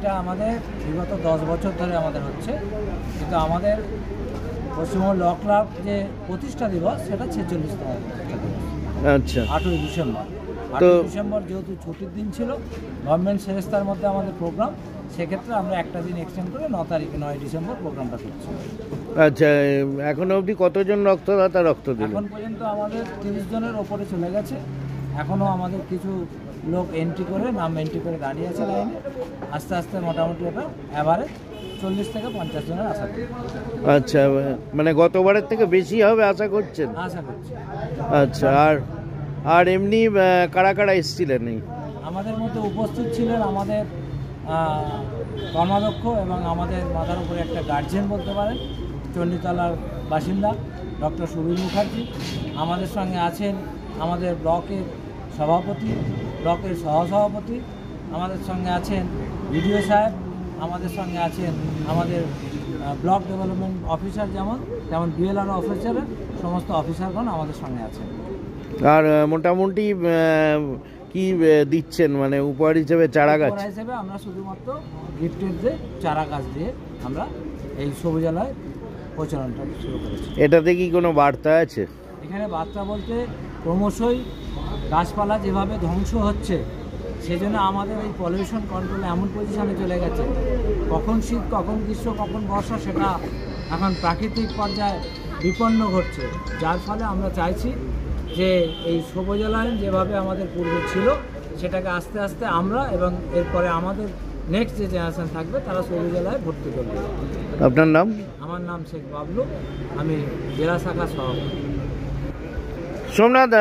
এটা আমাদের বিগত 10 বছর ধরে আমাদের হচ্ছে, কিন্তু আমাদের পশ্চিমবঙ্গ ল ক্লাব যে প্রতিষ্ঠা দিবস সেটা 46তম প্রতিষ্ঠা দিবস। আচ্ছা, 8ই ডিসেম্বর। তো 8ই ডিসেম্বর যেহেতু ছুটির দিন ছিল, গভর্নমেন্ট শেরেস্তার মধ্যে আমাদের প্রোগ্রাম, সেক্ষেত্রে আমরা একটা দিন এক্সটেন্ড করে 9 ডিসেম্বর প্রোগ্রামটা করছি। আচ্ছা, এখনো অবধি কতজন রক্তদাতা রক্ত দিল? এখন পর্যন্ত আমাদের 30 জনের ওপরে চলে গেছে। এখনও আমাদের কিছু লোক নাম এন্ট্রি করে দাঁড়িয়ে আছে লাইনে। আস্তে আস্তে মোটামুটি ওটা অ্যাভারেজ 40 থেকে 50 জনের আশা করি। আচ্ছা, মানে গতবারের থেকে বেশি হবে আশা করছেন? আশা করছি। আচ্ছা, আর এমনি কারা কারা এসেছিলেন? আমাদের মধ্যে উপস্থিত ছিলেন আমাদের কর্মাধ্যক্ষ এবং আমাদের মাথার উপরে একটা গার্জিয়ান বলতে পারেন, চণ্ডীতলার বাসিন্দা ডক্টর সুবীর মুখার্জি। আমাদের সঙ্গে আছেন আমাদের ব্লকের সভাপতি, ব্লকের সহসভাপতি, আমাদের সঙ্গে আছেন বিডিও সাহেব, আমাদের সঙ্গে আছেন আমাদের ব্লক ডেভেলপমেন্ট অফিসার, যেমন বিএলআর অফিসারের সমস্ত অফিসারগণ আমাদের সঙ্গে আছেন। আর মোটামুটি কি দিচ্ছেন, মানে উপহার হিসেবে চারা গাছ হিসেবে আমরা শুধুমাত্র গিফটের যে চারা গাছ দিয়ে আমরা এই সবুজালয় প্রচলনটা শুরু করেছি। এটাতে কি কোনো বার্তা আছে? এখানে বার্তা বলতে ক্রমশই গাছপালা যেভাবে ধ্বংস হচ্ছে, সেজন্য আমাদের এই পলিউশন কন্ট্রোল এমন পজিশনে চলে গেছে, কখন শীত, কখন গ্রীষ্ম, কখন বর্ষা, সেটা এখন প্রাকৃতিক পর্যায়ে বিপন্ন ঘটছে। যার ফলে আমরা চাইছি যে এই সবুজালয় যেভাবে আমাদের পূর্বে ছিল, সেটাকে আস্তে আস্তে আমরা এবং এরপরে আমাদের নেক্সট যে জেনারেশন থাকবে তারা সবুজালয়ে ভর্তি করবে। আপনার নাম? আমার নাম শেখ বাবলু, আমি জেলা শাখা সভাপতি। সোমনাথ,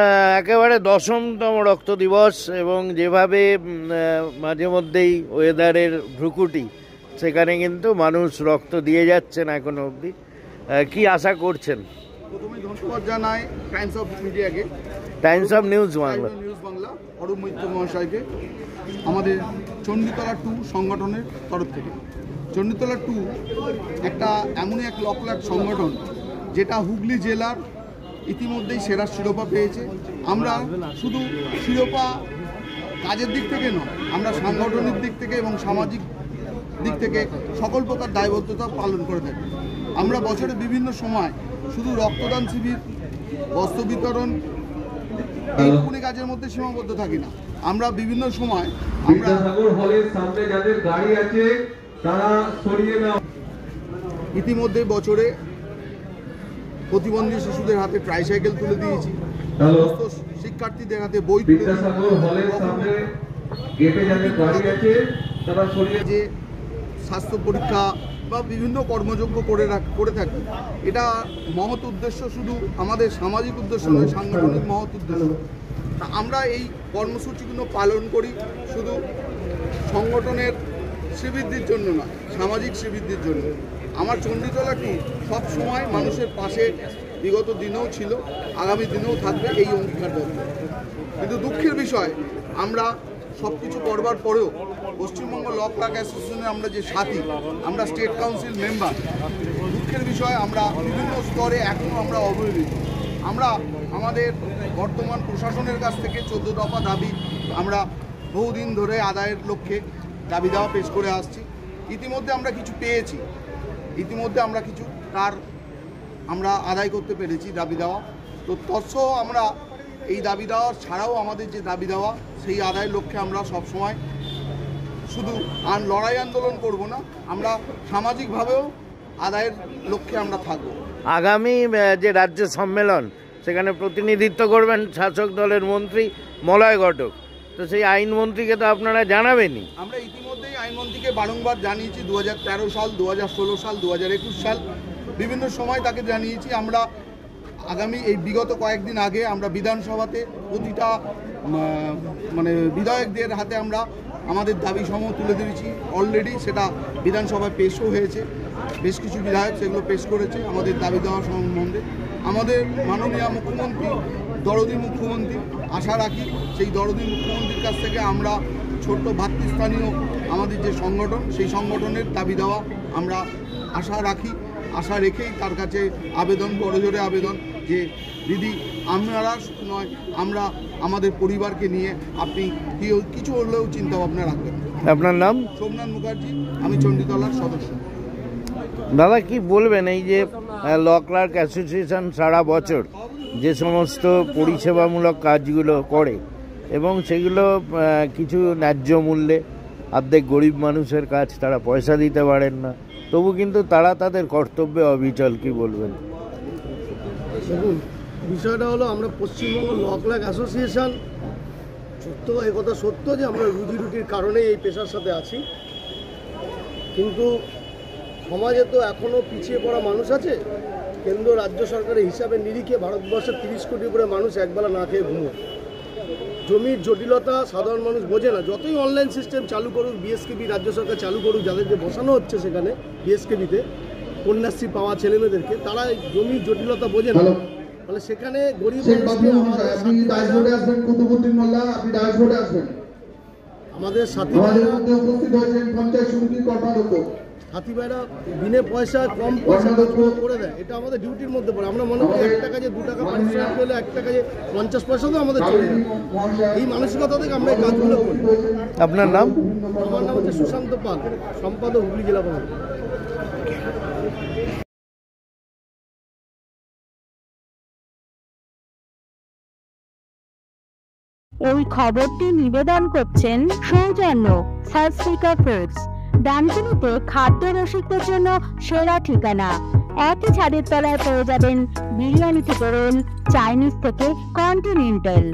একেবারে 10তম রক্ত দিবস এবং যেভাবে মাঝে মধ্যেই ওয়েদারের ভ্রুকুটি, সেখানে কিন্তু মানুষ রক্ত দিয়ে যাচ্ছেন এখনো অবধি, কি আশা করছেন? প্রথমে ধন্যবাদ জানাই টাইমস অফ মিডিয়াকে, Times of News Bangla, Arup Maitra মহাশয়কে, আমাদের চণ্ডীতলা 2 সংগঠনের তরফ থেকে। চণ্ডীতলা 2 একটা এমনই এক লকলাট সংগঠন যেটা হুগলি জেলার ইতিমধ্যেই সেরা শিরোপা পেয়েছে। আমরা শুধু শিরোপা কাজের দিক থেকে নয়, আমরা সাংগঠনিক দিক থেকে এবং সামাজিক দিক থেকে সকল প্রকার দায়বদ্ধতা পালন করে থাকি। আমরা বছরে বিভিন্ন সময় শুধু রক্তদান শিবির, বস্ত্র বিতরণ, এইটুকুনি কাজের মধ্যে সীমাবদ্ধ থাকি না। আমরা বিভিন্ন সময় ইতিমধ্যে বছরে প্রতিবন্ধী শিশুদের হাতে ট্রাইসাইকেল তুলে দিয়েছি, সমস্ত শিক্ষার্থীদের হাতে বই তুলে যে স্বাস্থ্য পরীক্ষা বা বিভিন্ন কর্মযজ্ঞ করে থাকি। এটা মহৎ উদ্দেশ্য, শুধু আমাদের সামাজিক উদ্দেশ্য নয়, সাংগঠনিক মহৎ উদ্দেশ্য। তা আমরা এই কর্মসূচিগুলো পালন করি শুধু সংগঠনের শ্রীবৃদ্ধির জন্য নয়, সামাজিক শ্রীবৃদ্ধির জন্য। আমার চণ্ডীতলা 2 সব সময় মানুষের পাশে বিগত দিনেও ছিল, আগামী দিনেও থাকবে, এই অঙ্গীকারবদ্ধ। কিন্তু দুঃখের বিষয়, আমরা সব কিছু করবার পরেও পশ্চিমবঙ্গ ল ক্লাব অ্যাসোসিয়েশনে আমরা যে সাথী, আমরা স্টেট কাউন্সিল মেম্বার, দুঃখের বিষয় আমরা বিভিন্ন স্তরে এখনও আমরা অবহেলিত। আমরা আমাদের বর্তমান প্রশাসনের কাছ থেকে 14 দফা দাবি আমরা বহুদিন ধরে আদায়ের লক্ষ্যে দাবি দেওয়া পেশ করে আসছি। ইতিমধ্যে আমরা কিছু পেয়েছি, ইতিমধ্যে আমরা কিছু আমরা আদায় করতে পেরেছি দাবি দেওয়া। তো তৎসহ আমরা এই দাবি দেওয়া ছাড়াও আমাদের যে দাবি দেওয়া, সেই আদায়ের লক্ষ্যে আমরা সবসময় শুধু লড়াই আন্দোলন করব না, আমরা সামাজিকভাবেও আদায়ের লক্ষ্যে আমরা থাকব। আগামী যে রাজ্য সম্মেলন, সেখানে প্রতিনিধিত্ব করবেন শাসক দলের মন্ত্রী মলয় ঘটক, তো সেই আইনমন্ত্রীকে তো আপনারা জানাবেনই। আমরা ইতিমধ্যেই আইনমন্ত্রীকে বারংবার জানিয়েছি, 2013 সাল, 2016 সাল, 2021 সাল, বিভিন্ন সময় তাকে জানিয়েছি। আমরা আগামী এই বিগত কয়েকদিন আগে আমরা বিধানসভাতে প্রতিটা বিধায়কদের হাতে আমরা আমাদের দাবি সমূহ তুলে দিয়েছি। অলরেডি সেটা বিধানসভায় পেশও হয়েছে, বেশ কিছু বিধায়ক সেগুলো পেশ করেছে আমাদের দাবি দেওয়া সম্বন্ধে। আমাদের মাননীয় মুখ্যমন্ত্রী, দরদি মুখ্যমন্ত্রী, আশা রাখি সেই দরদি মুখ্যমন্ত্রীর কাছ থেকে আমরা ছোট্ট ভাতৃস্থানীয় আমাদের যে সংগঠন, সেই সংগঠনের দাবি দেওয়া আমরা আশা রাখি। আশা রেখেই তার কাছে আবেদন, বড়জোরে আবেদন, যে দিদি আপনারা নয়, আমরা আমাদের পরিবারকে নিয়ে আপনি কিছু হলেও চিন্তাভাবনা রাখবেন। আপনার নাম? সোমনাথ মুখার্জি, আমি চণ্ডীতলার সদস্য। দাদা কি বলবেন, এই যে ল ক্লার্ক অ্যাসোসিয়েশন সারা বছর যে সমস্ত পরিষেবামূলক কাজগুলো করে এবং সেগুলো কিছু ন্যায্য মূল্যে, অর্ধেক গরিব মানুষের কাজ, তারা পয়সা দিতে পারেন না, তবু কিন্তু তারা তাদের কর্তব্যে অবিচল, কি বলবেন? দেখুন, বিষয়টা হলো আমরা পশ্চিমবঙ্গ ল ক্লার্ক অ্যাসোসিয়েশন, সত্য এই কথা সত্য যে আমরা রুজি রুটির কারণে এই পেশার সাথে আছি, কিন্তু সমাজে তো এখনও পিছিয়ে পড়া মানুষ আছে। কেন্দ্র রাজ্য সরকারের হিসাবে নিরিখে ভারতবর্ষের 30 কোটি করে মানুষ একবেলা না খেয়ে ঘুমোয়। জমির জটিলতা সাধারণ মানুষ বোঝে না। যতই অনলাইন সিস্টেম চালু করুক, বিএসকেবি রাজ্য সরকার চালু করুক, যাদেরকে বসানো হচ্ছে সেখানে বিএসকেবিতে কন্যাশ্রী পাওয়া ছেলেমেয়েদেরকে, তারা জমির জটিলতা বোঝে না। ফলে সেখানে গরিব আমাদের সাথী ভাইরা বিনে পয়সা কম পয়সা করে দেয়, এটা আমাদের ডিউটির মধ্যে পড়ে। আমরা মনে করি 1 টাকা যে 2 টাকা পারিশ্রমিক পেলে 1 টাকা যে 50 পয়সা তো আমাদের চলে যায়। এই মানসিকতা থেকে আমরা এই কাজগুলো করি। আপনার নাম? আমার নাম হচ্ছে সুশান্ত পাল, সম্পাদক, হুগলি জেলা পরিষদ। এই খবরটি নিবেদন করছেন সৌজন্য সার্সফিকা ফুডস, ডানকুনিতে খাদ্য রসিকদের জন্য সেরা ঠিকানা। একই ছাদের তলায় পেয়ে যাবেন বিরিয়ানি থেকে রোল, চাইনিজ থেকে কন্টিনেন্টাল।